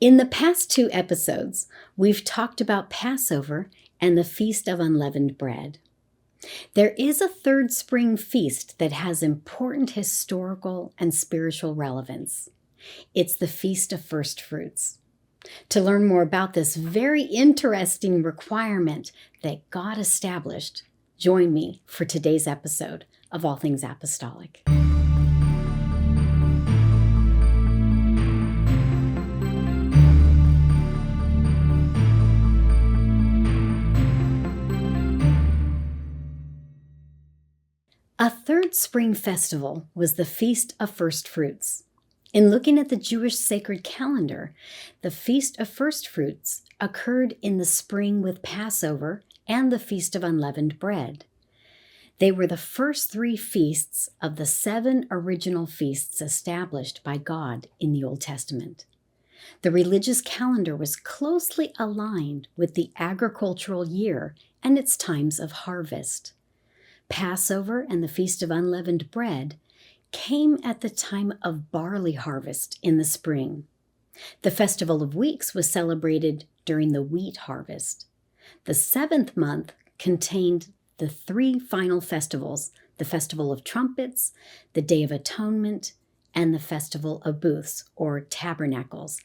In the past 2 episodes, we've talked about Passover and the Feast of Unleavened Bread. There is a third spring feast that has important historical and spiritual relevance. It's the Feast of Firstfruits. To learn more about this very interesting requirement that God established, join me for today's episode of All Things Apostolic. A third spring festival was the Feast of Firstfruits. In looking at the Jewish sacred calendar, the Feast of Firstfruits occurred in the spring with Passover and the Feast of Unleavened Bread. They were the first 3 feasts of the 7 original feasts established by God in the Old Testament. The religious calendar was closely aligned with the agricultural year and its times of harvest. Passover and the Feast of Unleavened Bread came at the time of barley harvest in the spring. The Festival of Weeks was celebrated during the wheat harvest. The 7th month contained the 3 final festivals, the Festival of Trumpets, the Day of Atonement, and the Festival of Booths, or Tabernacles,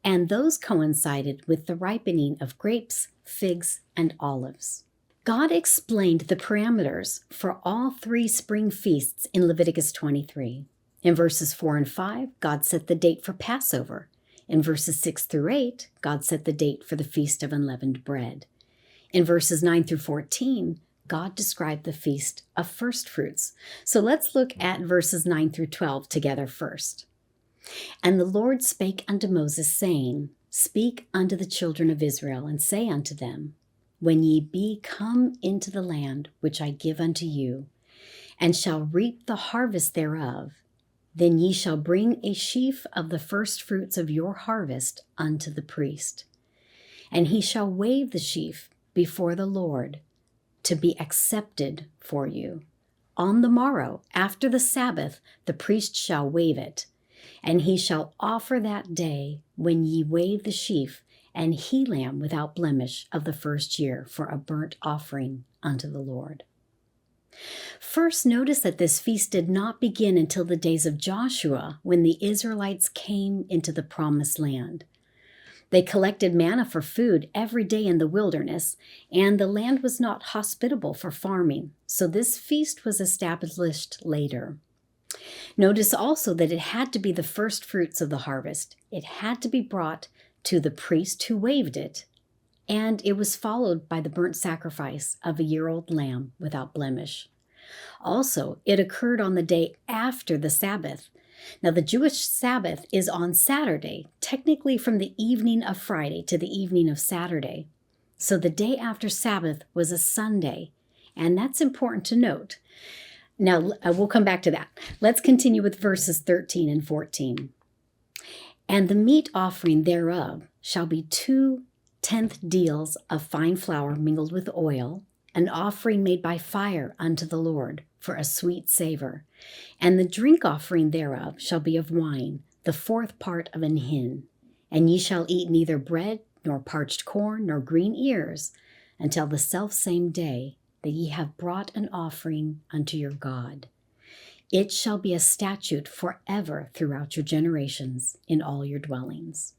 and those coincided with the ripening of grapes, figs, and olives. God explained the parameters for all 3 spring feasts in Leviticus 23. In verses 4 and 5, God set the date for Passover. In verses 6 through 8, God set the date for the Feast of Unleavened Bread. In verses 9 through 14, God described the Feast of Firstfruits. So let's look at verses 9 through 12 together first. And the Lord spake unto Moses, saying, Speak unto the children of Israel, and say unto them, When ye be come into the land which I give unto you, and shall reap the harvest thereof, then ye shall bring a sheaf of the firstfruits of your harvest unto the priest. And he shall wave the sheaf before the Lord to be accepted for you. On the morrow, after the Sabbath, the priest shall wave it, and he shall offer that day when ye wave the sheaf an he-lamb without blemish of the first year for a burnt offering unto the Lord. First, notice that this feast did not begin until the days of Joshua, when the Israelites came into the promised land. They collected manna for food every day in the wilderness, and the land was not hospitable for farming, so this feast was established later. Notice also that it had to be the first fruits of the harvest. It had to be brought to the priest who waved it, and it was followed by the burnt sacrifice of a year-old lamb without blemish. Also, it occurred on the day after the Sabbath. Now, the Jewish Sabbath is on Saturday, technically from the evening of Friday to the evening of Saturday. So the day after Sabbath was a Sunday, and that's important to note. Now, we'll come back to that. Let's continue with verses 13 and 14. And the meat offering thereof shall be 2 tenth deals of fine flour mingled with oil, an offering made by fire unto the Lord for a sweet savor. And the drink offering thereof shall be of wine, the 4th part of an hin. And ye shall eat neither bread, nor parched corn, nor green ears, until the selfsame day that ye have brought an offering unto your God. It shall be a statute forever throughout your generations in all your dwellings.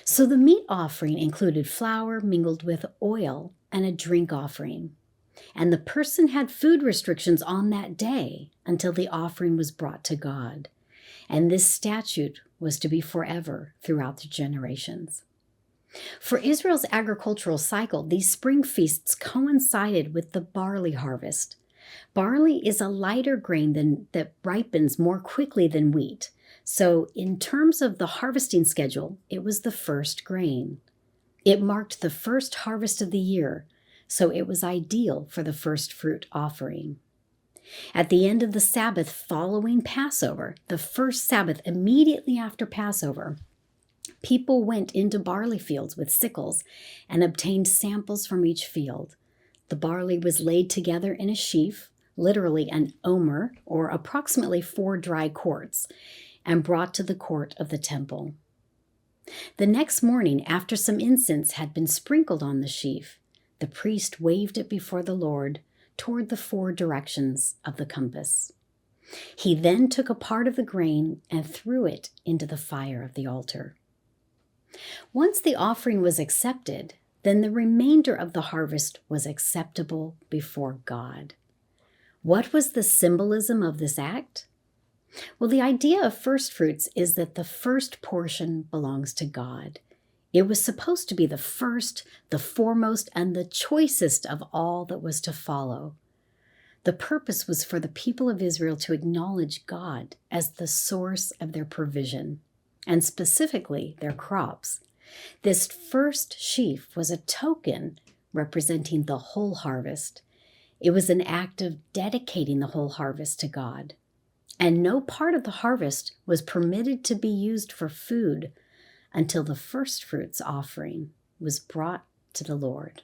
So the meat offering included flour mingled with oil and a drink offering. And the person had food restrictions on that day until the offering was brought to God. And this statute was to be forever throughout the generations. For Israel's agricultural cycle, these spring feasts coincided with the barley harvest. Barley is a lighter grain that ripens more quickly than wheat. So in terms of the harvesting schedule, it was the first grain. It marked the first harvest of the year, so it was ideal for the first fruit offering. At the end of the Sabbath following Passover, the first Sabbath immediately after Passover, people went into barley fields with sickles and obtained samples from each field. The barley was laid together in a sheaf, literally an omer, or approximately 4 dry quarts, and brought to the court of the temple. The next morning, after some incense had been sprinkled on the sheaf, the priest waved it before the Lord toward the 4 directions of the compass. He then took a part of the grain and threw it into the fire of the altar. Once the offering was accepted, then the remainder of the harvest was acceptable before God. What was the symbolism of this act? Well, the idea of first fruits is that the first portion belongs to God. It was supposed to be the first, the foremost, and the choicest of all that was to follow. The purpose was for the people of Israel to acknowledge God as the source of their provision, and specifically their crops. This first sheaf was a token representing the whole harvest. It was an act of dedicating the whole harvest to God. And no part of the harvest was permitted to be used for food until the first fruits offering was brought to the Lord.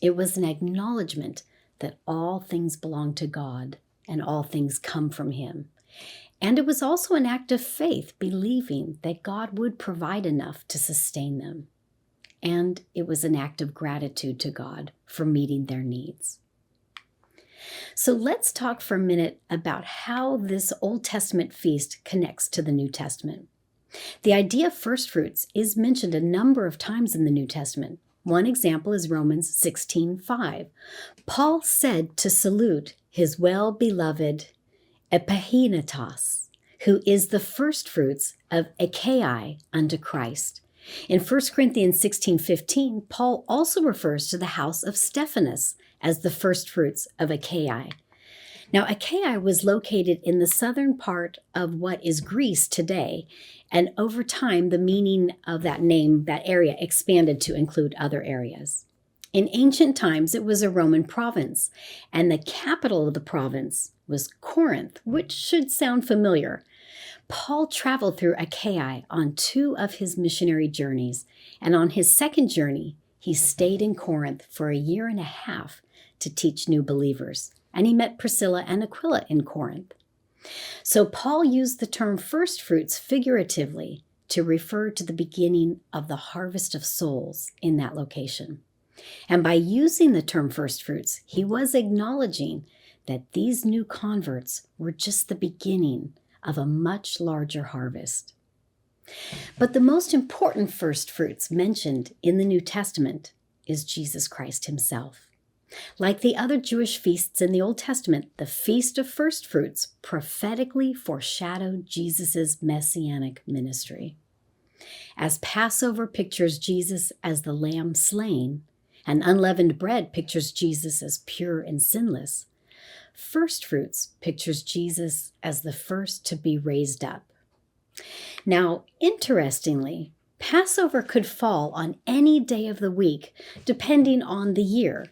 It was an acknowledgement that all things belong to God and all things come from Him. And it was also an act of faith, believing that God would provide enough to sustain them. And it was an act of gratitude to God for meeting their needs. So let's talk for a minute about how this Old Testament feast connects to the New Testament. The idea of first fruits is mentioned a number of times in the New Testament. One example is Romans 16:5. Paul said to salute his well-beloved Epaphroditus, who is the first fruits of Achaia unto Christ. In 1 Corinthians 16:15, Paul also refers to the house of Stephanas as the first fruits of Achaia. Now, Achaia was located in the southern part of what is Greece today, and over time, the meaning of that name, that area, expanded to include other areas. In ancient times, it was a Roman province, and the capital of the province was Corinth, which should sound familiar. Paul traveled through Achaia on 2 of his missionary journeys, and on his second journey, he stayed in Corinth for a year and a half to teach new believers, and he met Priscilla and Aquila in Corinth. So Paul used the term first fruits figuratively to refer to the beginning of the harvest of souls in that location. And by using the term first fruits, he was acknowledging that these new converts were just the beginning of a much larger harvest. But the most important first fruits mentioned in the New Testament is Jesus Christ himself. Like the other Jewish feasts in the Old Testament, the Feast of Firstfruits prophetically foreshadowed Jesus' messianic ministry. As Passover pictures Jesus as the lamb slain, and unleavened bread pictures Jesus as pure and sinless, Firstfruits pictures Jesus as the first to be raised up. Now, interestingly, Passover could fall on any day of the week, depending on the year.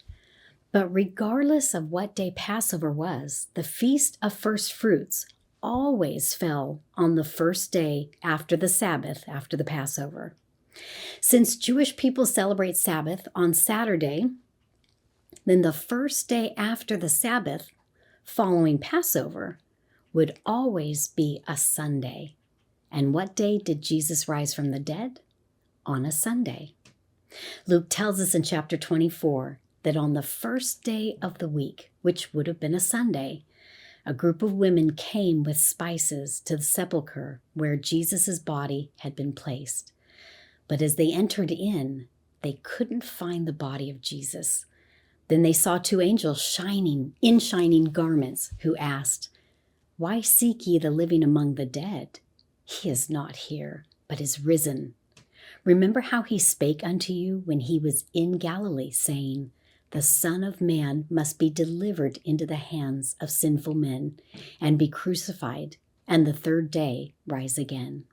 But regardless of what day Passover was, the Feast of Firstfruits always fell on the first day after the Sabbath, after the Passover. Since Jewish people celebrate Sabbath on Saturday, then the first day after the Sabbath, following Passover, would always be a Sunday. And what day did Jesus rise from the dead? On a Sunday. Luke tells us in chapter 24 that on the first day of the week, which would have been a Sunday, a group of women came with spices to the sepulchre where Jesus' body had been placed. But as they entered in, they couldn't find the body of Jesus. Then they saw 2 angels shining garments, who asked, "Why seek ye the living among the dead? He is not here, but is risen. Remember how he spake unto you when he was in Galilee, saying, The Son of Man must be delivered into the hands of sinful men, and be crucified, and the 3rd day rise again."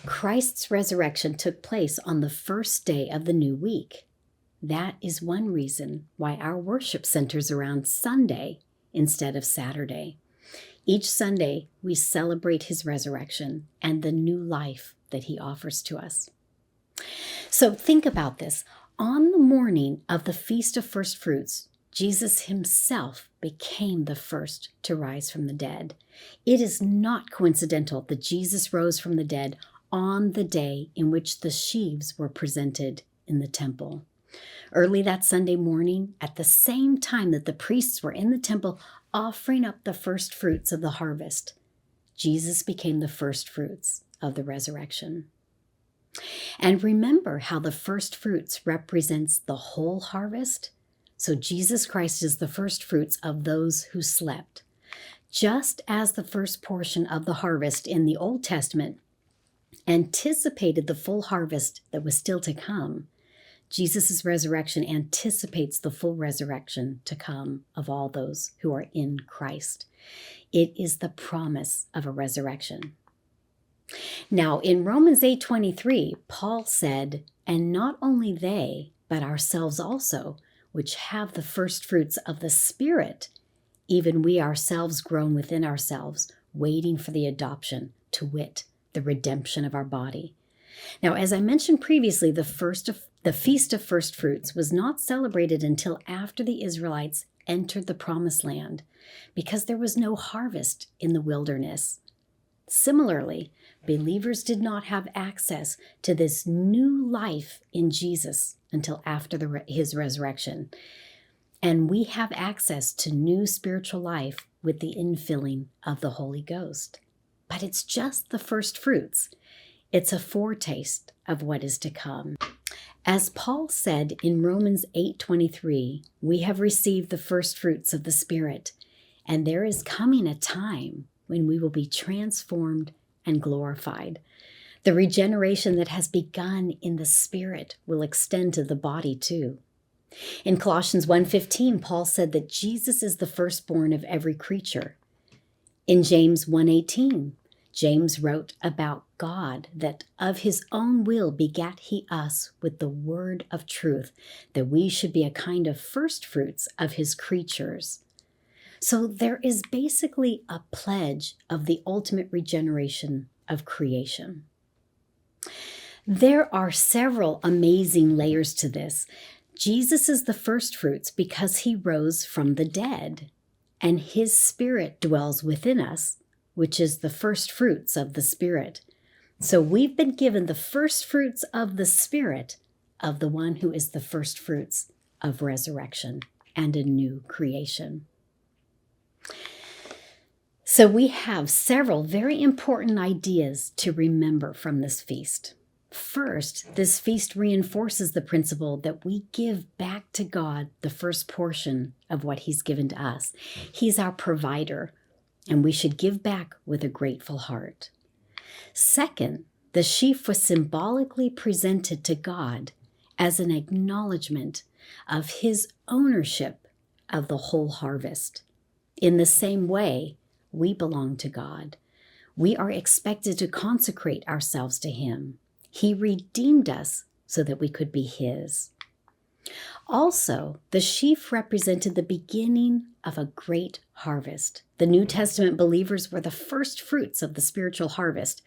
Christ's resurrection took place on the first day of the new week. That is one reason why our worship centers around Sunday instead of Saturday. Each Sunday, we celebrate his resurrection and the new life that he offers to us. So think about this. On the morning of the Feast of Firstfruits, Jesus himself became the first to rise from the dead. It is not coincidental that Jesus rose from the dead on the day in which the sheaves were presented in the temple. Early that Sunday morning, at the same time that the priests were in the temple offering up the first fruits of the harvest, Jesus became the first fruits of the resurrection. And remember how the first fruits represents the whole harvest? So Jesus Christ is the first fruits of those who slept. Just as the first portion of the harvest in the Old Testament anticipated the full harvest that was still to come, Jesus' resurrection anticipates the full resurrection to come of all those who are in Christ. It is the promise of a resurrection. Now, in Romans 8:23, Paul said, "And not only they, but ourselves also, which have the first fruits of the Spirit, even we ourselves groan within ourselves, waiting for the adoption, to wit, the redemption of our body." Now, as I mentioned previously, the Feast of Firstfruits was not celebrated until after the Israelites entered the Promised Land, because there was no harvest in the wilderness. Similarly, believers did not have access to this new life in Jesus until after his resurrection. And we have access to new spiritual life with the infilling of the Holy Ghost. But it's just the first fruits. It's a foretaste of what is to come. As Paul said in Romans 8:23, we have received the first fruits of the Spirit, and there is coming a time when we will be transformed and glorified. The regeneration that has begun in the Spirit will extend to the body too. In Colossians 1:15, Paul said that Jesus is the firstborn of every creature. In James 1:18, James wrote about God, that of his own will begat he us with the word of truth, that we should be a kind of first fruits of his creatures. So there is basically a pledge of the ultimate regeneration of creation. There are several amazing layers to this. Jesus is the first fruits because he rose from the dead, and his Spirit dwells within us, which is the first fruits of the Spirit. So we've been given the first fruits of the Spirit of the one who is the first fruits of resurrection and a new creation. So we have several very important ideas to remember from this feast. First, this feast reinforces the principle that we give back to God the first portion of what he's given to us. He's our provider, and we should give back with a grateful heart. Second, the sheaf was symbolically presented to God as an acknowledgement of his ownership of the whole harvest. In the same way, we belong to God. We are expected to consecrate ourselves to him. He redeemed us so that we could be his. Also, the sheaf represented the beginning of a great harvest. The New Testament believers were the first fruits of the spiritual harvest,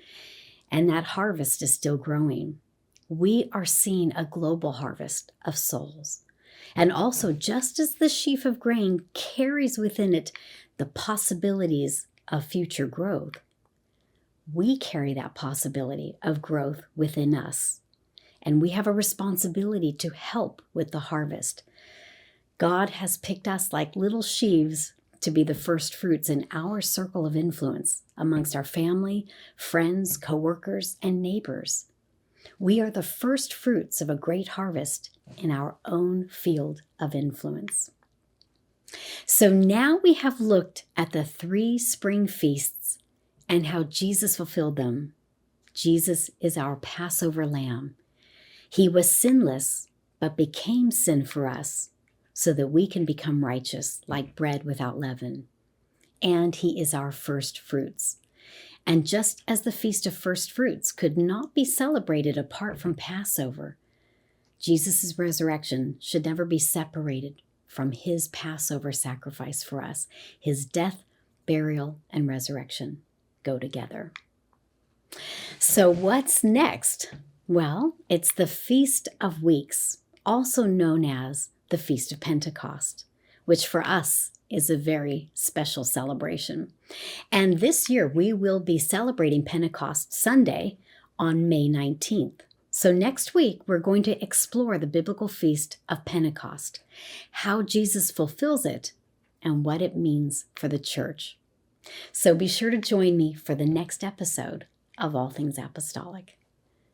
and that harvest is still growing. We are seeing a global harvest of souls. And also, just as the sheaf of grain carries within it the possibilities of future growth, we carry that possibility of growth within us. And we have a responsibility to help with the harvest. God has picked us like little sheaves to be the first fruits in our circle of influence amongst our family, friends, coworkers, and neighbors. We are the first fruits of a great harvest in our own field of influence. So now we have looked at the 3 spring feasts and how Jesus fulfilled them. Jesus is our Passover lamb. He was sinless, but became sin for us so that we can become righteous like bread without leaven. And he is our first fruits. And just as the Feast of Firstfruits could not be celebrated apart from Passover, Jesus' resurrection should never be separated from his Passover sacrifice for us. His death, burial, and resurrection go together. So what's next? Well, it's the Feast of Weeks, also known as the Feast of Pentecost, which for us is a very special celebration. And this year we will be celebrating Pentecost Sunday on May 19th. So next week, we're going to explore the biblical feast of Pentecost, how Jesus fulfills it, and what it means for the church. So be sure to join me for the next episode of All Things Apostolic.